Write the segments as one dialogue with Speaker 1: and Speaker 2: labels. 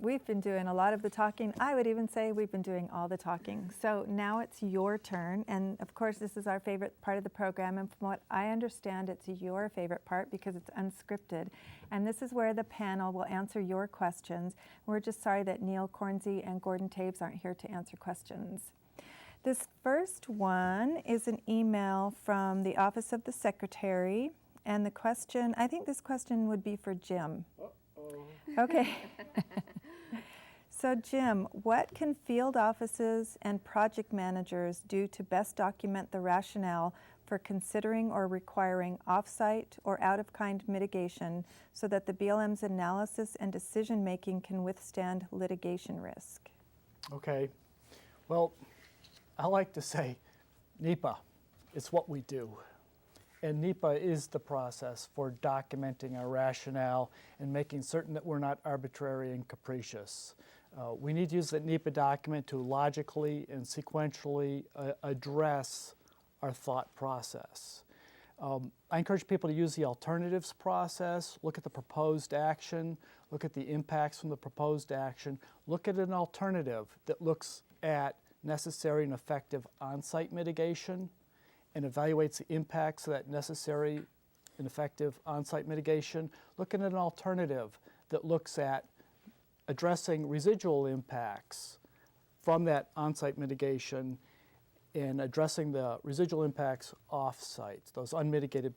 Speaker 1: we've been doing a lot of the talking. I would even say we've been doing all the talking. So now it's your turn. And of course, this is our favorite part of the program. And from what I understand, it's your favorite part because it's unscripted. And this is where the panel will answer your questions. We're just sorry that Neil Cornsey and Gordon Taves aren't here to answer questions. This first one is an email from the Office of the Secretary. And the question, I think this question would be for Jim. Okay. So Jim, what can field offices and project managers do to best document the rationale for considering or requiring off-site or out-of-kind mitigation so that the BLM's analysis and decision-making can withstand litigation risk?
Speaker 2: Okay. Well, I like to say NEPA, it's what we do. And NEPA is the process for documenting our rationale and making certain that we're not arbitrary and capricious. We need to use the NEPA document to logically and sequentially address our thought process. I encourage people to use the alternatives process, look at the proposed action, look at the impacts from the proposed action, look at an alternative that looks at necessary and effective on-site mitigation, and evaluates the impacts of that necessary and effective on-site mitigation. Look at an alternative that looks at addressing residual impacts from that on-site mitigation and addressing the residual impacts off-site, those unmitigated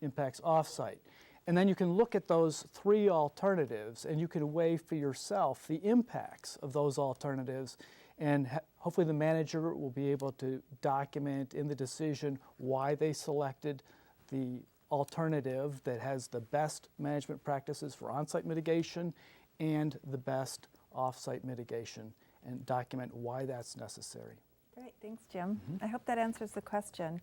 Speaker 2: impacts off-site. And then you can look at those three alternatives and you can weigh for yourself the impacts of those alternatives, and hopefully the manager will be able to document in the decision why they selected the alternative that has the best management practices for on-site mitigation and the best off-site mitigation, and document why that's necessary.
Speaker 1: Great, thanks Jim. I hope that answers the question.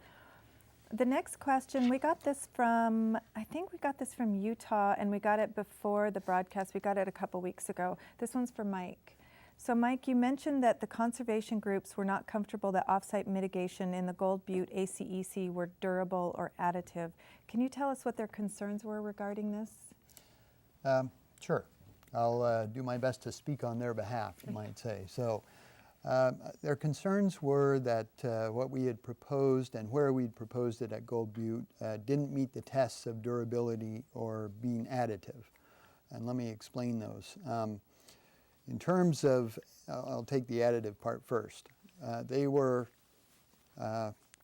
Speaker 1: The next question, we got this from, I think we got this from Utah, and we got it before the broadcast. We got it a couple weeks ago. This one's for Mike. So Mike, you mentioned that the conservation groups were not comfortable that off-site mitigation in the Gold Butte ACEC were durable or additive. Can you tell us what their concerns were regarding this?
Speaker 3: Sure. I'll do my best to speak on their behalf, you might say. So their concerns were that what we had proposed and where we'd proposed it at Gold Butte didn't meet the tests of durability or being additive. And let me explain those. In terms of, I'll take the additive part first. They were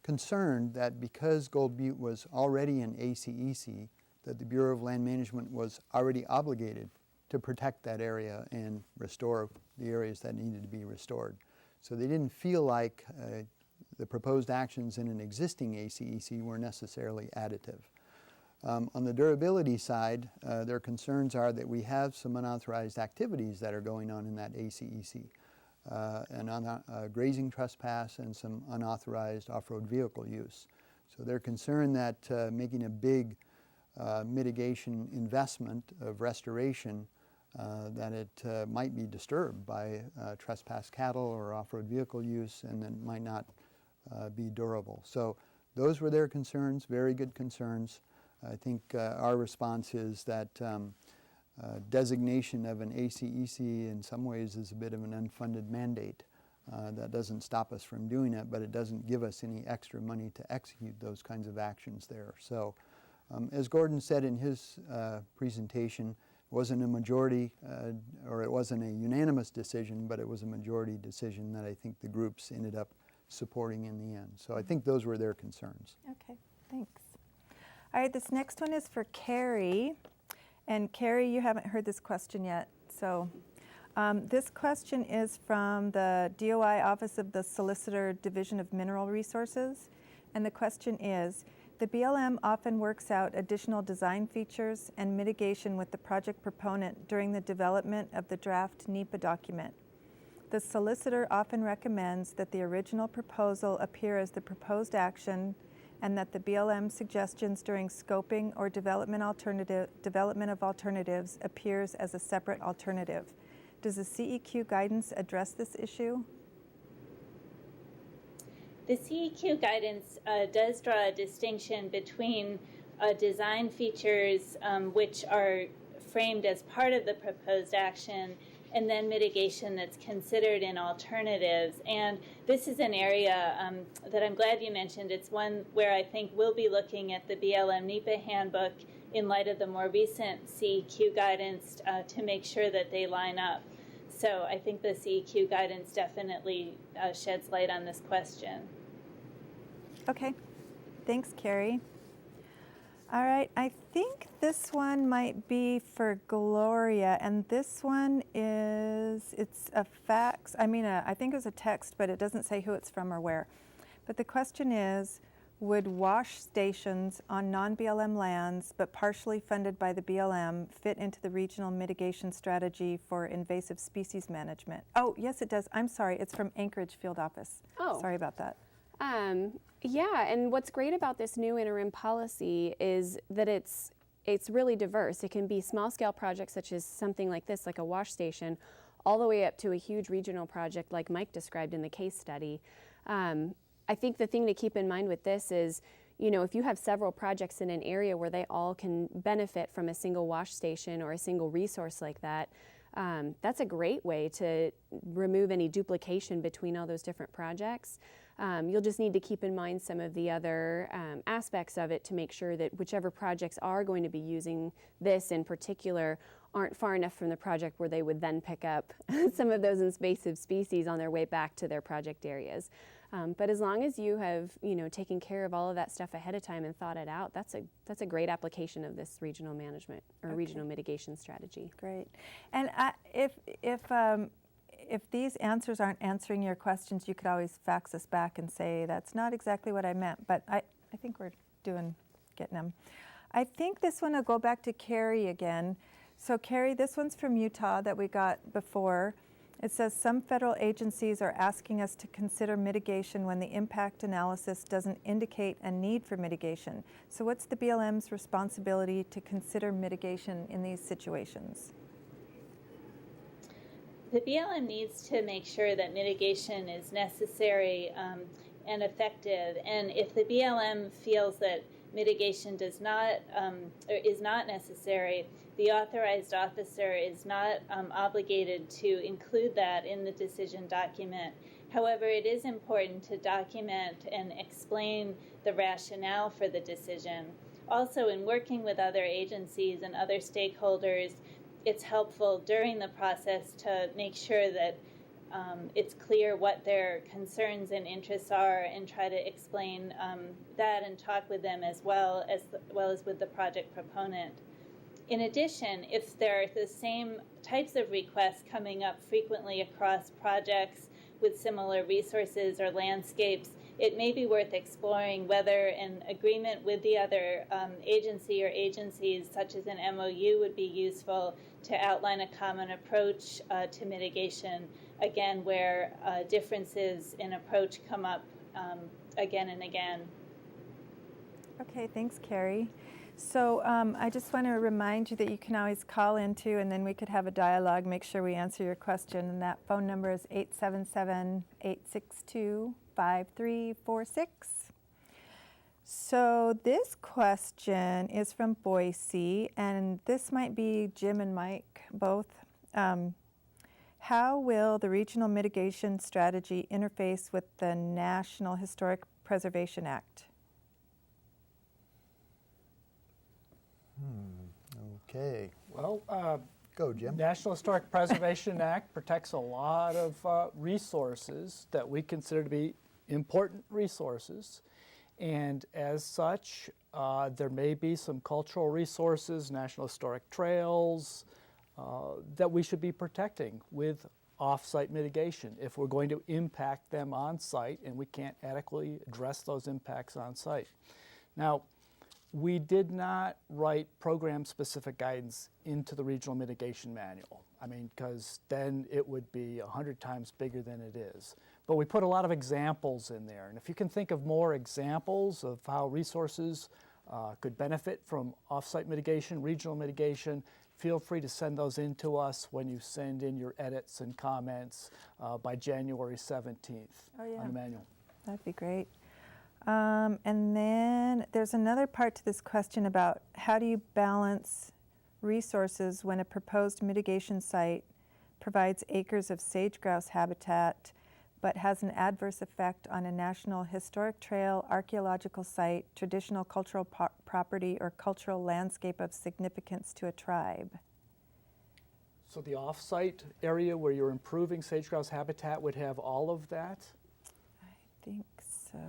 Speaker 3: concerned that because Gold Butte was already an ACEC, that the Bureau of Land Management was already obligated to protect that area and restore the areas that needed to be restored. So they didn't feel like the proposed actions in an existing ACEC were necessarily additive. On the durability side, their concerns are that we have some unauthorized activities that are going on in that ACEC, and grazing trespass and some unauthorized off-road vehicle use. So they're concerned that making a big mitigation investment of restoration, that it might be disturbed by trespass cattle or off-road vehicle use, and then might not be durable. So those were their concerns, very good concerns. I think our response is that designation of an ACEC in some ways is a bit of an unfunded mandate. That doesn't stop us from doing it, but it doesn't give us any extra money to execute those kinds of actions there. So as Gordon said in his presentation, it wasn't a majority or it wasn't a unanimous decision, but it was a majority decision that I think the groups ended up supporting in the end. So I think those were their concerns.
Speaker 1: Okay, thanks. All right, this next one is for Carrie. And Carrie, you haven't heard this question yet. So this question is from the DOI Office of the Solicitor Division of Mineral Resources. And the question is, the BLM often works out additional design features and mitigation with the project proponent during the development of the draft NEPA document. The solicitor often recommends that the original proposal appear as the proposed action, and that the BLM suggestions during scoping or development of alternatives appears as a separate alternative. Does the CEQ guidance address this issue?
Speaker 4: The CEQ guidance does draw a distinction between design features which are framed as part of the proposed action and then mitigation that's considered in alternatives. And this is an area that I'm glad you mentioned. It's one where I think we'll be looking at the BLM NEPA handbook in light of the more recent CEQ guidance to make sure that they line up. So I think the CEQ guidance definitely sheds light on this question.
Speaker 1: Okay, thanks, Carrie. All right, I think this one might be for Gloria, and this one it's a fax. I mean, I think it was a text, but it doesn't say who it's from or where. But the question is, would wash stations on non-BLM lands, but partially funded by the BLM, fit into the regional mitigation strategy for invasive species management? Oh, yes, it does. I'm sorry, it's from Anchorage Field Office.
Speaker 5: Oh.
Speaker 1: Sorry about that.
Speaker 5: Yeah, and what's great about this new interim policy is that it's really diverse. It can be small-scale projects such as something like this, like a wash station, all the way up to a huge regional project like Mike described in the case study. I think the thing to keep in mind with this is, you know, if you have several projects in an area where they all can benefit from a single wash station or a single resource like that, that's a great way to remove any duplication between all those different projects. You'll just need to keep in mind some of the other aspects of it to make sure that whichever projects are going to be using this in particular aren't far enough from the project where they would then pick up some of those invasive species on their way back to their project areas. But as long as you have, you know, taken care of all of that stuff ahead of time and thought it out, that's a great application of this regional management or regional mitigation strategy.
Speaker 1: Great. And if these answers aren't answering your questions, you could always fax us back and say, that's not exactly what I meant, but I think we're getting them. I think this one will go back to Carrie again. So Carrie, this one's from Utah that we got before. It says some federal agencies are asking us to consider mitigation when the impact analysis doesn't indicate a need for mitigation. So what's the BLM's responsibility to consider mitigation in these situations?
Speaker 4: The BLM needs to make sure that mitigation is necessary and effective. And if the BLM feels that mitigation does not or is not necessary, the authorized officer is not obligated to include that in the decision document. However, it is important to document and explain the rationale for the decision. Also, in working with other agencies and other stakeholders, it's helpful during the process to make sure that it's clear what their concerns and interests are, and try to explain that and talk with them as well as with the project proponent. In addition, if there are the same types of requests coming up frequently across projects with similar resources or landscapes, it may be worth exploring whether an agreement with the other agency or agencies, such as an MOU, would be useful to outline a common approach to mitigation, again, where differences in approach come up again and again.
Speaker 1: Okay, thanks, Carrie. So I just want to remind you that you can always call into, and then we could have a dialogue, make sure we answer your question. And that phone number is 877-862-5346. So this question is from Boise, and this might be Jim and Mike both. How will the regional mitigation strategy interface with the National Historic Preservation Act?
Speaker 3: Okay.
Speaker 2: Well,
Speaker 3: Go, Jim.
Speaker 2: National Historic Preservation Act protects a lot of resources that we consider to be important resources. And as such, there may be some cultural resources, national historic trails, that we should be protecting with off-site mitigation if we're going to impact them on-site and we can't adequately address those impacts on-site. Now, we did not write program-specific guidance into the regional mitigation manual. I mean, because then it would be 100 times bigger than it is. But we put a lot of examples in there. And if you can think of more examples of how resources could benefit from off-site mitigation, regional mitigation, feel free to send those in to us when you send in your edits and comments by January 17th on the manual.
Speaker 1: That'd be great. And then there's another part to this question about how do you balance resources when a proposed mitigation site provides acres of sage-grouse habitat, but has an adverse effect on a national historic trail, archaeological site, traditional cultural property, or cultural landscape of significance to a tribe.
Speaker 2: So the off-site area where you're improving sage-grouse habitat would have all of that?
Speaker 1: I think so.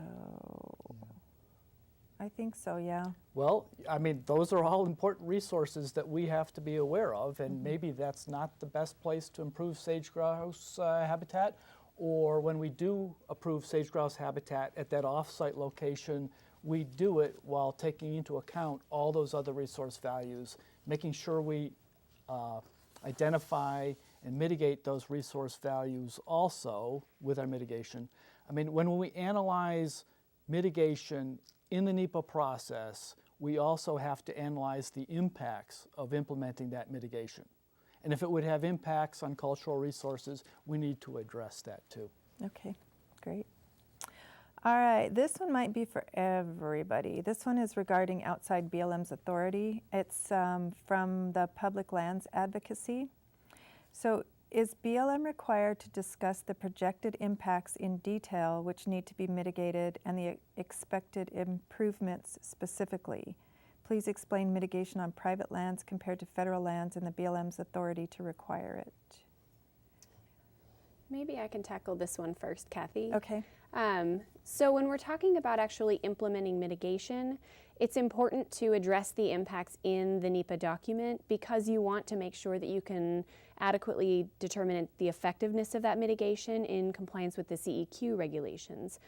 Speaker 1: I think so, yeah.
Speaker 2: Well, I mean, those are all important resources that we have to be aware of, and maybe that's not the best place to improve sage-grouse habitat, or when we do approve sage-grouse habitat at that off-site location, we do it while taking into account all those other resource values, making sure we identify and mitigate those resource values also with our mitigation. I mean, when we analyze mitigation in the NEPA process, we also have to analyze the impacts of implementing that mitigation. And if it would have impacts on cultural resources, we need to address that too.
Speaker 1: Okay, great. All right, this one might be for everybody. This one is regarding outside BLM's authority. It's from the Public Lands Advocacy. So, is BLM required to discuss the projected impacts in detail which need to be mitigated and the expected improvements specifically? Please explain mitigation on private lands compared to federal lands and the BLM's authority to require it.
Speaker 5: Maybe I can tackle this one first, Kathy.
Speaker 1: Okay.
Speaker 5: So when we're talking about actually implementing mitigation, it's important to address the impacts in the NEPA document because you want to make sure that you can adequately determine the effectiveness of that mitigation in compliance with the CEQ regulations.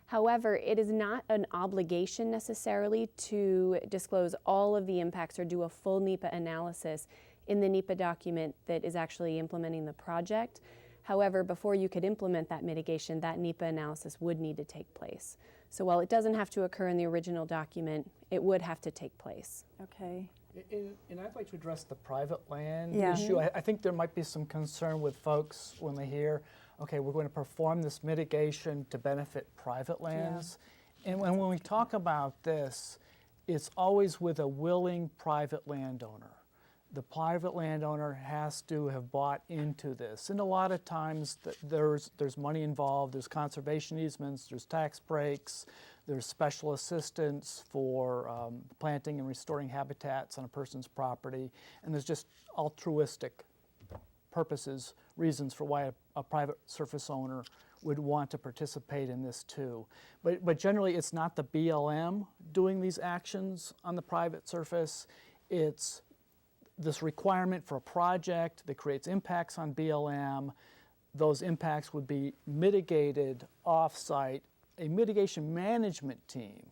Speaker 5: However, it is not an obligation necessarily to disclose all of the impacts or do a full NEPA analysis in the NEPA document that is actually implementing the project. However, before you could implement that mitigation, that NEPA analysis would need to take place. So while it doesn't have to occur in the original document, it would have to take place.
Speaker 1: Okay.
Speaker 2: And I'd like to address the private land
Speaker 1: Yeah.
Speaker 2: issue. I think there might be some concern with folks when they hear, okay, we're going to perform this mitigation to benefit private lands. And when we talk about this, it's always with a willing private landowner. The private landowner has to have bought into this. And a lot of times there's money involved, there's conservation easements, there's tax breaks, there's special assistance for planting and restoring habitats on a person's property, and there's just altruistic purposes, reasons for why a private surface owner would want to participate in this too. But generally it's not the BLM doing these actions on the private surface, it's this requirement for a project that creates impacts on BLM. Those impacts would be mitigated off-site. A mitigation management team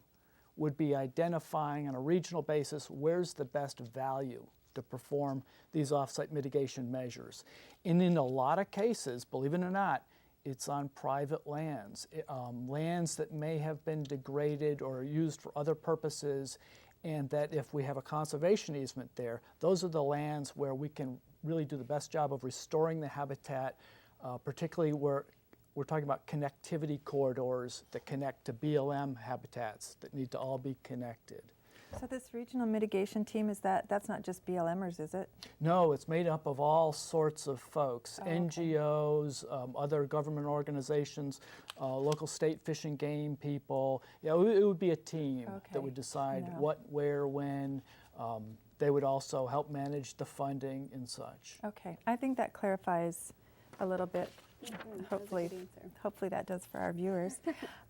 Speaker 2: would be identifying on a regional basis where's the best value to perform these off-site mitigation measures. And in a lot of cases, believe it or not, it's on private lands, lands that may have been degraded or used for other purposes, and that if we have a conservation easement there, those are the lands where we can really do the best job of restoring the habitat, particularly where we're talking about connectivity corridors that connect to BLM habitats that need to all be connected.
Speaker 1: So this regional mitigation team, that's not just BLMers, is it?
Speaker 2: No, it's made up of all sorts of folks,
Speaker 1: Oh, okay.
Speaker 2: NGOs, other government organizations, local state fish and game people. Yeah, it would be a team that would decide
Speaker 1: Yeah.
Speaker 2: what, where, when. They would also help manage the funding and such.
Speaker 1: Okay, I think that clarifies a little bit. Hopefully,
Speaker 5: That was a good answer.
Speaker 1: hopefully that does for our viewers.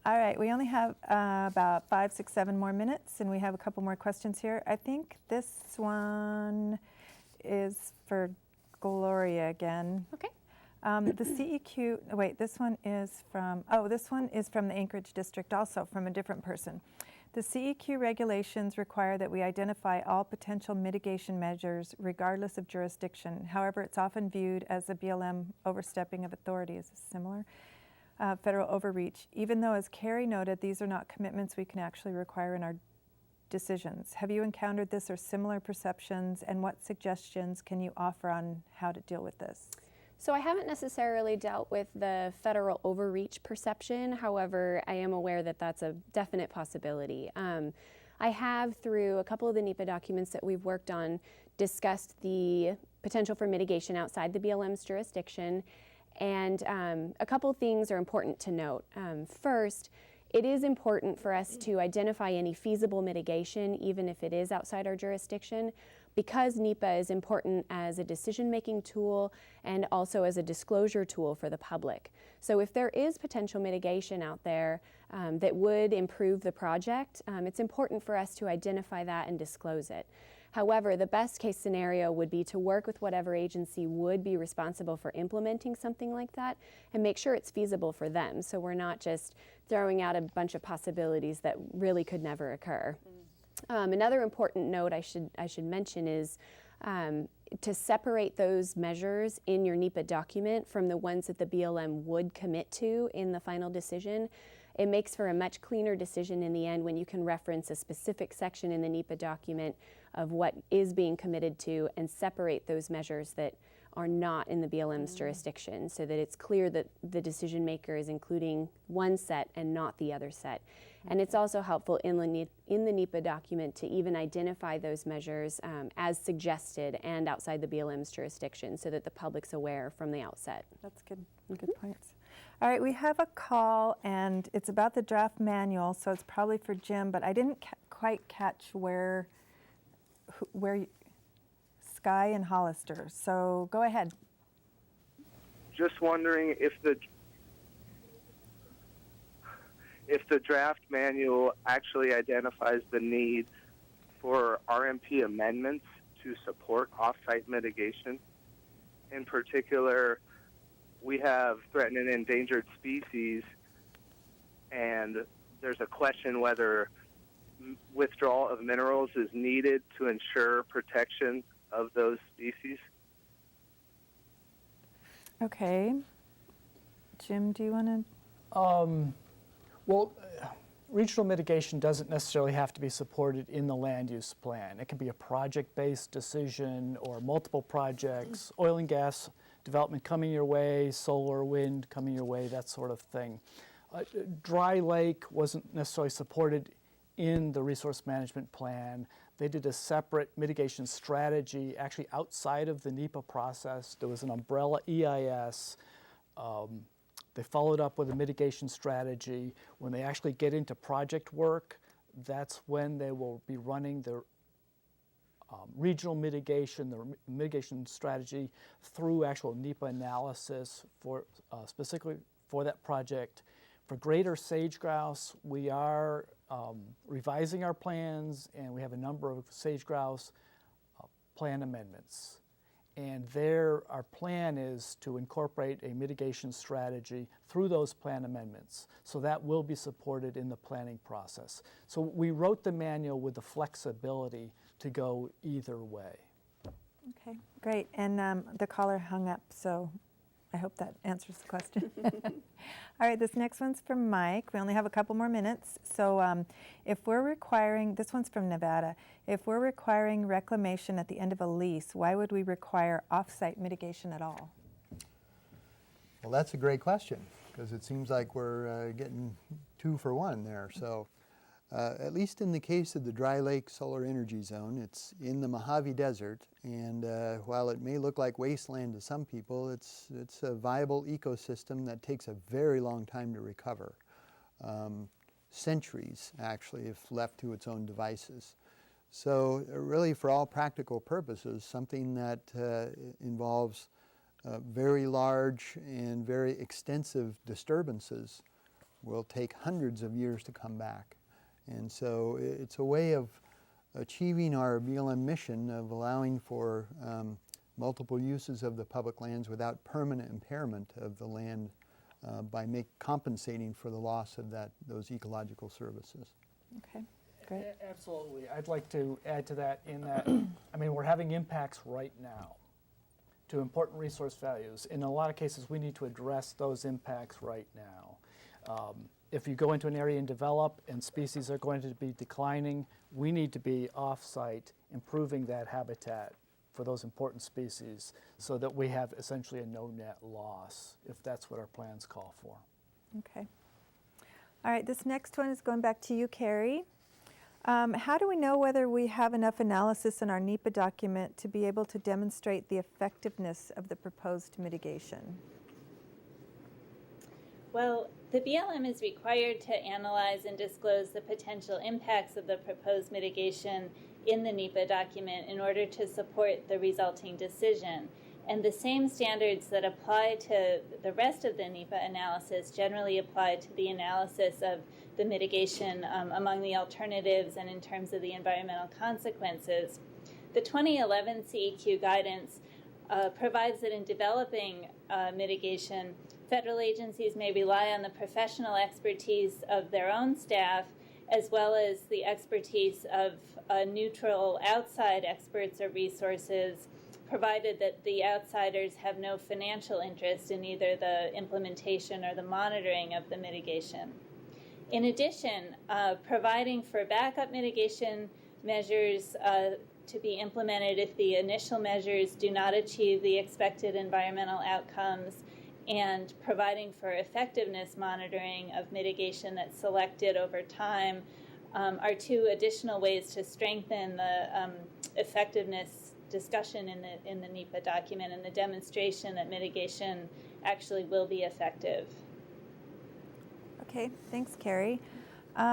Speaker 1: All right, we only have about 5, 6, 7 more minutes, and we have a couple more questions here. I think this one is for Gloria again.
Speaker 5: Okay.
Speaker 1: The CEQ, wait, this one is from the Anchorage District also, from a different person. The CEQ regulations require that we identify all potential mitigation measures regardless of jurisdiction. However, it's often viewed as a BLM overstepping of authority. Is this similar? Federal overreach. Even though, as Carrie noted, these are not commitments we can actually require in our decisions. Have you encountered this or similar perceptions, and what suggestions can you offer on how to deal with this?
Speaker 5: So I haven't necessarily dealt with the federal overreach perception. However, I am aware that that's a definite possibility. I have, through a couple of the NEPA documents that we've worked on, discussed the potential for mitigation outside the BLM's jurisdiction. And a couple things are important to note. First, it is important for us to identify any feasible mitigation, even if it is outside our jurisdiction, because NEPA is important as a decision-making tool and also as a disclosure tool for the public. So if there is potential mitigation out there that would improve the project, it's important for us to identify that and disclose it. However, the best case scenario would be to work with whatever agency would be responsible for implementing something like that and make sure it's feasible for them, so we're not just throwing out a bunch of possibilities that really could never occur. Another important note I should mention is to separate those measures in your NEPA document from the ones that the BLM would commit to in the final decision. It makes for a much cleaner decision in the end when you can reference a specific section in the NEPA document of what is being committed to and separate those measures that are not in the BLM's jurisdiction, so that it's clear that the decision maker is including one set and not the other set. And it's also helpful in the NEPA document to even identify those measures as suggested and outside the BLM's jurisdiction, so that the public's aware from the outset.
Speaker 1: That's good. Good points. All right, we have a call, and it's about the draft manual, so it's probably for Jim, but I didn't quite catch where Sky and Hollister. So go ahead.
Speaker 6: Just wondering if the draft manual actually identifies the need for RMP amendments to support off-site mitigation. In particular, we have threatened and endangered species, and there's a question whether withdrawal of minerals is needed to ensure protection of those species.
Speaker 1: Okay. Jim, do you want to?
Speaker 2: Well, regional mitigation doesn't necessarily have to be supported in the land use plan. It can be a project-based decision or multiple projects, oil and gas development coming your way, solar, wind coming your way, that sort of thing. Dry Lake wasn't necessarily supported in the resource management plan. They did a separate mitigation strategy actually outside of the NEPA process. There was an umbrella EIS. They followed up with a mitigation strategy. When they actually get into project work, that's when they will be running their regional mitigation, their mitigation strategy through actual NEPA analysis for specifically for that project. For greater Sage-Grouse, we are revising our plans, and we have a number of Sage-Grouse plan amendments. And there, our plan is to incorporate a mitigation strategy through those plan amendments. So that will be supported in the planning process. So we wrote the manual with the flexibility to go either way.
Speaker 1: Okay, great. And the caller hung up, so I hope that answers the question. All right, this next one's from Mike. We only have a couple more minutes. So if we're requiring, this one's from Nevada, if we're requiring reclamation at the end of a lease, why would we require off-site mitigation at all?
Speaker 3: Well, that's a great question, because it seems like we're getting 2 for 1 there. So at least in the case of the Dry Lake Solar Energy Zone, it's in the Mojave Desert, and while it may look like wasteland to some people, it's a viable ecosystem that takes a very long time to recover. Centuries, actually, if left to its own devices. So really, for all practical purposes, something that involves very large and very extensive disturbances will take hundreds of years to come back. And so it's a way of achieving our BLM mission of allowing for multiple uses of the public lands without permanent impairment of the land by compensating for the loss of those ecological services.
Speaker 1: Okay, great.
Speaker 2: Absolutely. I'd like to add to that in that, I mean, we're having impacts right now to important resource values. In a lot of cases, we need to address those impacts right now. If you go into an area and develop and species are going to be declining, we need to be off-site improving that habitat for those important species so that we have essentially a no net loss, if that's what our plans call for.
Speaker 1: Okay. All right, this next one is going back to you, Carrie. How do we know whether we have enough analysis in our NEPA document to be able to demonstrate the effectiveness of the proposed mitigation?
Speaker 4: Well, the BLM is required to analyze and disclose the potential impacts of the proposed mitigation in the NEPA document in order to support the resulting decision. And the same standards that apply to the rest of the NEPA analysis generally apply to the analysis of the mitigation among the alternatives and in terms of the environmental consequences. The 2011 CEQ guidance provides that in developing mitigation, federal agencies may rely on the professional expertise of their own staff as well as the expertise of neutral outside experts or resources, provided that the outsiders have no financial interest in either the implementation or the monitoring of the mitigation. In addition, providing for backup mitigation measures to be implemented if the initial measures do not achieve the expected environmental outcomes, and providing for effectiveness monitoring of mitigation that's selected over time are two additional ways to strengthen the effectiveness discussion in the NEPA document and the demonstration that mitigation actually will be effective.
Speaker 1: Okay, thanks, Carrie.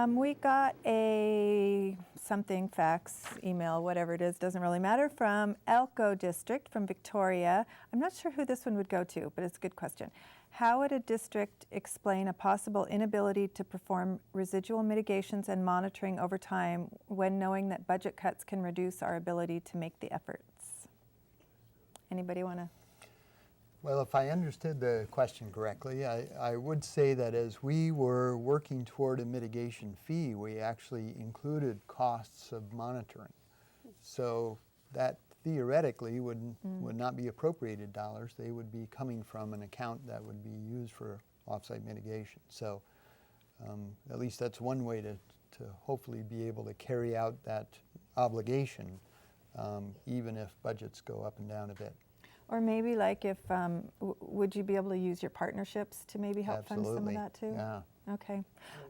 Speaker 1: We got a something, fax, email, whatever it is, doesn't really matter, from Elko District from Victoria. I'm not sure who this one would go to, but it's a good question. How would a district explain a possible inability to perform residual mitigations and monitoring over time when knowing that budget cuts can reduce our ability to make the efforts? Anybody want to?
Speaker 3: Well, if I understood the question correctly, I would say that as we were working toward a mitigation fee, we actually included costs of monitoring. So that theoretically would not be appropriated dollars. They would be coming from an account that would be used for offsite mitigation. So at least that's one way to hopefully be able to carry out that obligation, even if budgets go up and down a bit.
Speaker 1: Or maybe like if, would you be able to use your partnerships to maybe help fund some of that too?
Speaker 3: Yeah.
Speaker 1: Okay.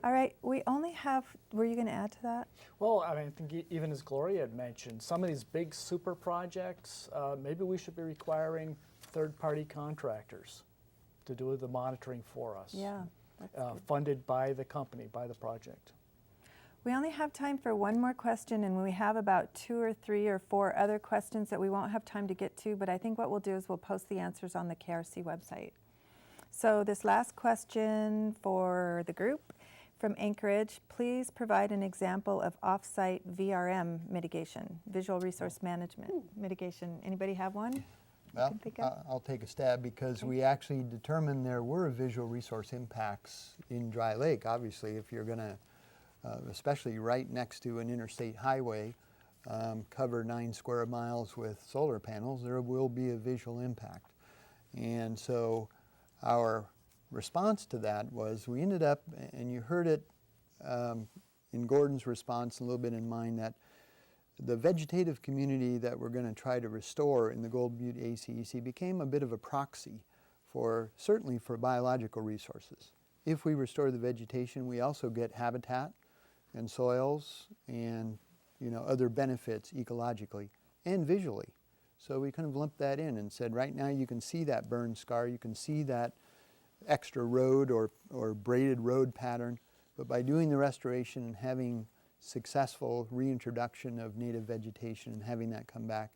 Speaker 1: All right. We only have, were you going to add to that?
Speaker 2: Well, I mean, I think even as Gloria had mentioned, some of these big super projects, maybe we should be requiring third-party contractors to do the monitoring for us.
Speaker 1: Yeah. That's good.
Speaker 2: Funded by the company, by the project.
Speaker 1: We only have time for one more question, and we have about 2 or 3 or 4 other questions that we won't have time to get to, but I think what we'll do is we'll post the answers on the KRC website. So this last question for the group from Anchorage, please provide an example of off-site VRM mitigation, visual resource management mitigation. Anybody have one?
Speaker 3: Well, I'll take a stab because we actually determined there were visual resource impacts in Dry Lake. Obviously, if you're going to especially right next to an interstate highway, cover 9 square miles with solar panels, there will be a visual impact. And so our response to that was we ended up, and you heard it in Gordon's response, a little bit in mine, that the vegetative community that we're going to try to restore in the Gold Butte ACEC became a bit of a proxy for, certainly for biological resources. If we restore the vegetation, we also get habitat and soils and other benefits ecologically and visually. So we kind of lumped that in and said, right now you can see that burn scar, you can see that extra road or braided road pattern, but by doing the restoration and having successful reintroduction of native vegetation and having that come back,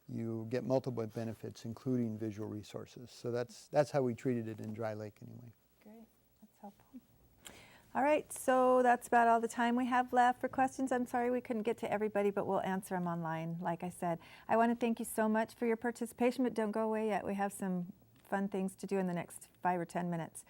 Speaker 3: you get multiple benefits, including visual resources. So that's how we treated it in Dry Lake anyway.
Speaker 1: Great, that's helpful. All right, so that's about all the time we have left for questions. I'm sorry we couldn't get to everybody, but we'll answer them online, like I said. I want to thank you so much for your participation, but don't go away yet. We have some fun things to do in the next 5 or 10 minutes.